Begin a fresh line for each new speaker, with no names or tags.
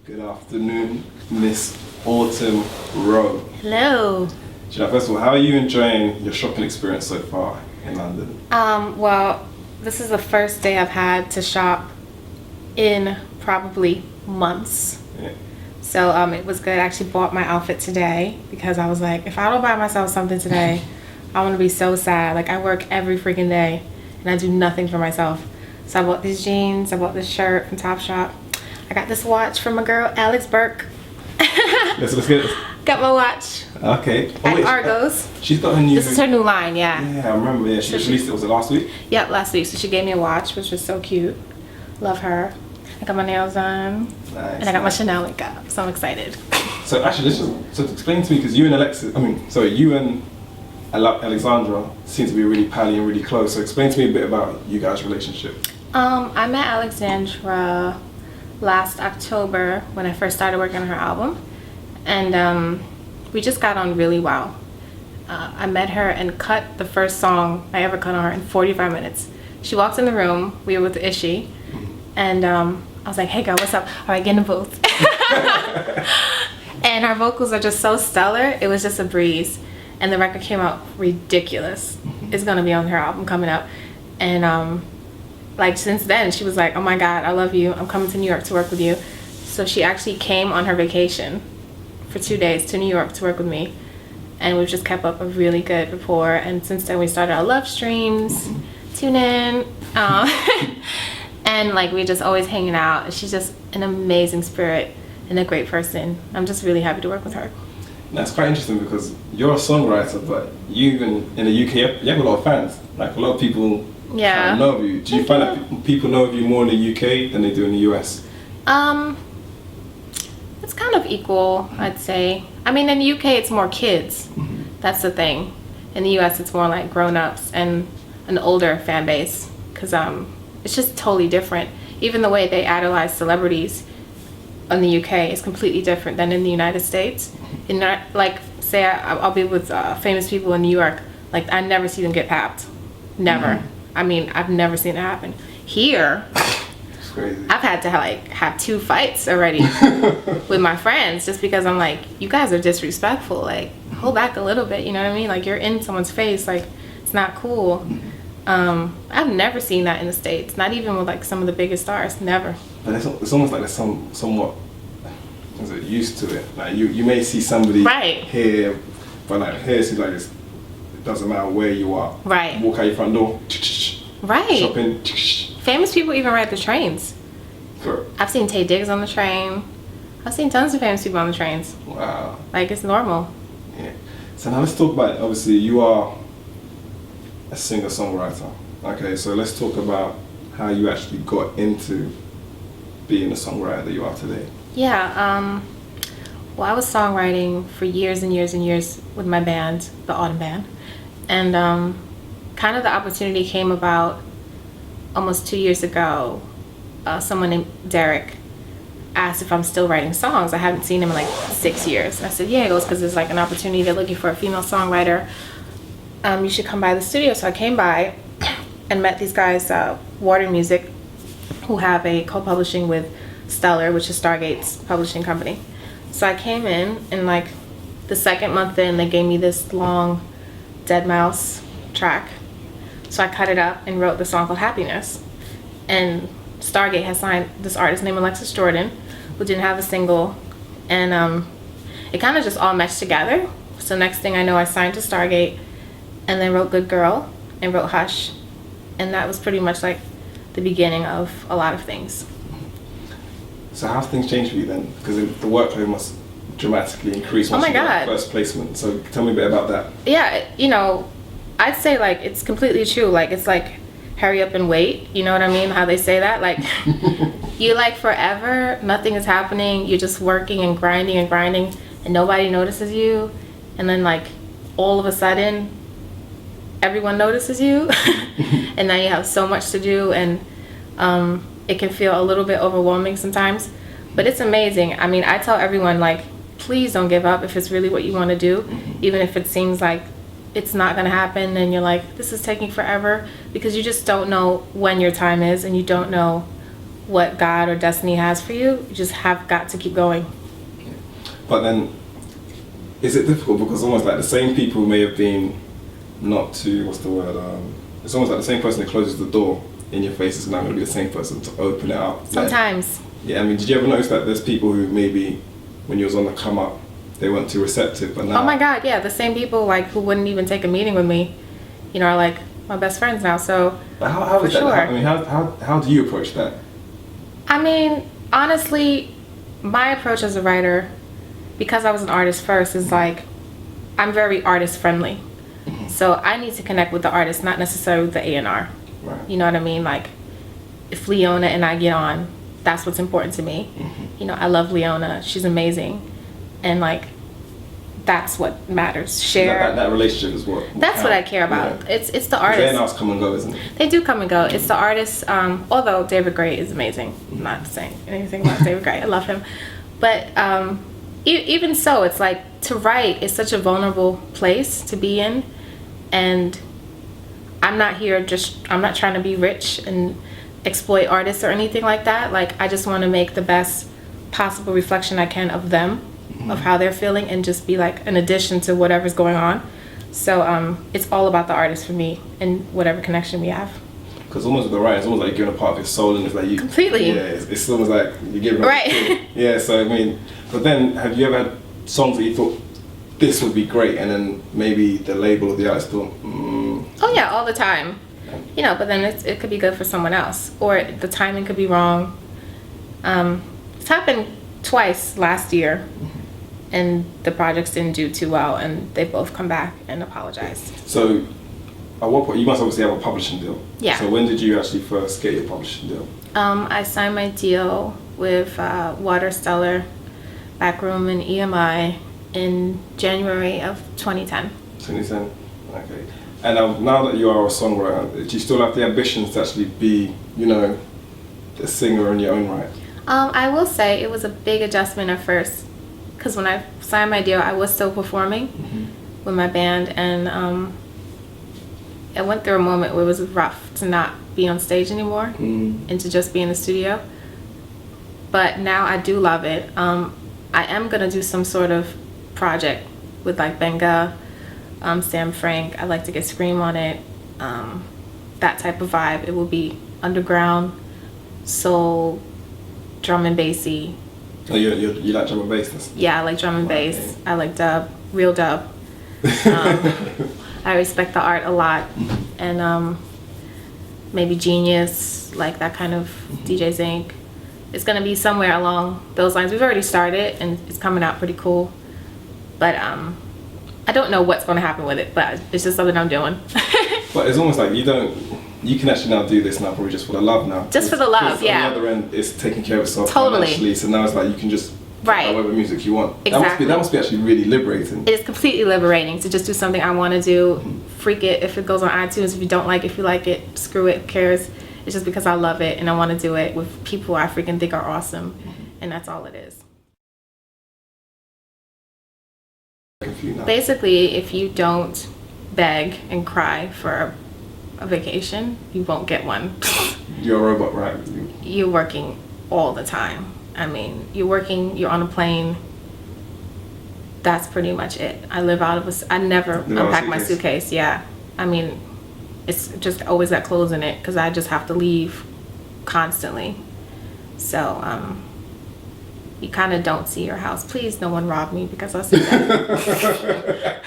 Good afternoon, Miss Autumn Rowe.
Hello.
First of all, how are you enjoying your shopping experience so far in London?
Well, this is the first day I've had to shop in probably months.
Yeah.
So it was good. I actually bought my outfit today because I was like, if I don't buy myself something today, I want to be so sad. Like, I work every freaking day and I do nothing for myself. So I bought these jeans, I bought this shirt from Topshop. I got this watch from my girl, Alex Burke.
Let's get it.
Got my watch
Okay.
at Argos.
She's got her new...
This is her new line, yeah.
Yeah, I remember. Yeah, she just released it. Was it last week?
Yep, last week. So she gave me a watch, which was so cute. Love her. I got my nails done.
Nice.
And I got my Chanel makeup, so I'm excited.
So actually, so explain to me, because you and Alexandra seem to be really pally and really close. So explain to me a bit about you guys' relationship.
I met Alexandra last October when I first started working on her album, and we just got on really well. I met her and cut the first song I ever cut on her in 45 minutes. She walked in the room, we were with Ishi, and I was like, hey girl, what's up? All right, get in the booth. And our vocals are just so stellar, it was just a breeze. And the record came out ridiculous. It's gonna be on her album coming up. And like, since then, she was like, oh my God, I love you. I'm coming to New York to work with you. So she actually came on her vacation for 2 days to New York to work with me. And we've just kept up a really good rapport. And since then, we started our love streams, tune in. And like, we're just always hanging out. She's just an amazing spirit and a great person. I'm just really happy to work with her.
That's quite interesting because you're a songwriter, but you even in the UK, you have a lot of fans. Like, a lot of people know of you. Do you find that people know of you more in the UK than they do in the US?
It's kind of equal, I'd say. I mean, in the UK, it's more kids. That's the thing. In the US, it's more like grown-ups and an older fan base, because it's just totally different. Even the way they idolize celebrities in the UK is completely different than in the United States. Like, say I'll be with famous people in New York, like, I never see them get papped. Never. I mean, I've never seen it happen. Here,
it's crazy.
I've had to have 2 fights already with my friends just because I'm like, you guys are disrespectful. Like, hold back a little bit, you know what I mean? Like, you're in someone's face, like, it's not cool. I've never seen that in the States, not even with like some of the biggest stars, never.
But it's almost like there's somewhat used to it. Like, you may see somebody here, but like here it's like it doesn't matter where you are.
Right.
Walk out your front door.
Right.
Shopping.
Famous people even ride the trains.
Correct.
I've seen Taye Diggs on the train. I've seen tons of famous people on the trains.
Wow.
Like, it's normal.
Yeah. So now let's talk about, obviously you are a singer-songwriter. Okay, so let's talk about how you actually got into being the songwriter that you are today.
Yeah, well, I was songwriting for years and years and years with my band, the Autumn Band. And kind of the opportunity came about almost 2 years ago. Someone named Derek asked if I'm still writing songs. I haven't seen him in like 6 years. I said, yeah. He goes, because there's like an opportunity, they're looking for a female songwriter. You should come by the studio. So I came by and met these guys, Water Music, who have a co-publishing with Stellar, which is Stargate's publishing company. So I came in, and like the second month in, they gave me this long Dead Mouse track. So I cut it up and wrote the song called Happiness. And Stargate has signed this artist named Alexis Jordan, who didn't have a single. And it kind of just all meshed together. So next thing I know, I signed to Stargate, and then wrote Good Girl and wrote Hush. And that was pretty much like the beginning of a lot of things.
So how's things changed for you then? Because the workload must dramatically increase once you get first placement. So tell me a bit about that.
Yeah, you know, I'd say like it's completely true. Like, it's like hurry up and wait. You know what I mean? How they say that? Like, you like forever, nothing is happening. You're just working and grinding and nobody notices you. And then like all of a sudden, everyone notices you. And now you have so much to do, and it can feel a little bit overwhelming sometimes, but it's amazing. I mean, I tell everyone, like, please don't give up if it's really what you want to do, even if it seems like it's not going to happen and you're like, this is taking forever, because you just don't know when your time is, and you don't know what God or destiny has for you, you just have got to keep going.
But then, is it difficult because almost like the same people may have been not to, what's the word? It's almost like the same person that closes the door in your face is now going to be the same person to open it up.
Sometimes.
Yeah, I mean, did you ever notice that there's people who maybe when you was on the come up, they weren't too receptive, but now...
Oh my God, yeah, the same people like who wouldn't even take a meeting with me, you know, are like my best friends now. So
but how
for
is that?
sure.
I mean, how do you approach that?
I mean, honestly, my approach as a writer, because I was an artist first, is like I'm very artist friendly. So I need to connect with the artist, not necessarily the A&R.
Right.
You know what I mean? Like if Leona and I get on, that's what's important to me. You know, I love Leona. She's amazing. And like that's what matters. Share
that relationship is what
that's what I care about.
Yeah.
It's the artist.
A&Rs come and go, isn't it?
They do come and go. It's the artist. Although David Gray is amazing. I'm not saying anything about David Gray. I love him. But even so, it's like to write is such a vulnerable place to be in. And I'm not trying to be rich and exploit artists or anything like that. Like I just want to make the best possible reflection I can of them, of how they're feeling, and just be like an addition to whatever's going on. So it's all about the artist for me and whatever connection we have.
Because almost with the writing, it's almost like you're giving a part of your soul, and it's like you
completely.
Yeah, it's almost like you're giving
right.
Yeah. So I mean, but then have you ever had songs that you thought this would be great, and then maybe the label or the artist thought,
Oh yeah, all the time. You know, but then it could be good for someone else, or the timing could be wrong. It's happened twice last year, and the projects didn't do too well, and they both come back and apologized.
So, at what point you must obviously have a publishing deal?
Yeah.
So when did you actually first get your publishing deal?
I signed my deal with Waterstellar, Backroom, and EMI in January of 2010.
2010. Okay. And now that you are a songwriter, do you still have the ambitions to actually be, you know, a singer in your own right?
I will say it was a big adjustment at first, because when I signed my deal, I was still performing with my band, and I went through a moment where it was rough to not be on stage anymore and to just be in the studio. But now I do love it. I am gonna do some sort of project with like Benga, Sam Frank. I'd like to get Scream on it. That type of vibe. It will be underground, soul, drum and bassy.
Oh, you like drum and bass?
Yeah, I like drum and bass. Okay. I like dub, real dub. I respect the art a lot, and maybe Genius, like that kind of DJ's Inc. It's gonna be somewhere along those lines. We've already started, and it's coming out pretty cool. But I don't know what's gonna happen with it, but it's just something I'm doing.
But it's almost like you can actually now do this now probably just for the love now.
Just for the love, yeah.
On the other end, it's taking care of itself
totally.
Financially, so now it's like you can just whatever music you want.
Exactly.
That must be actually really liberating.
It is completely liberating to just do something I want to do. Freak it if it goes on iTunes. If you don't like it, if you like it, screw it, who cares? It's just because I love it and I want to do it with people I freaking think are awesome, and that's all it is. Basically, if you don't beg and cry for a vacation, you won't get one.
You're a robot, right?
You're working all the time. I mean, you're working, you're on a plane. That's pretty much it. I live out of I never unpack my suitcase. Yeah. I mean, it's just always got clothes in it because I just have to leave constantly. So, you kind of don't see your house. Please, no one rob me because I see that.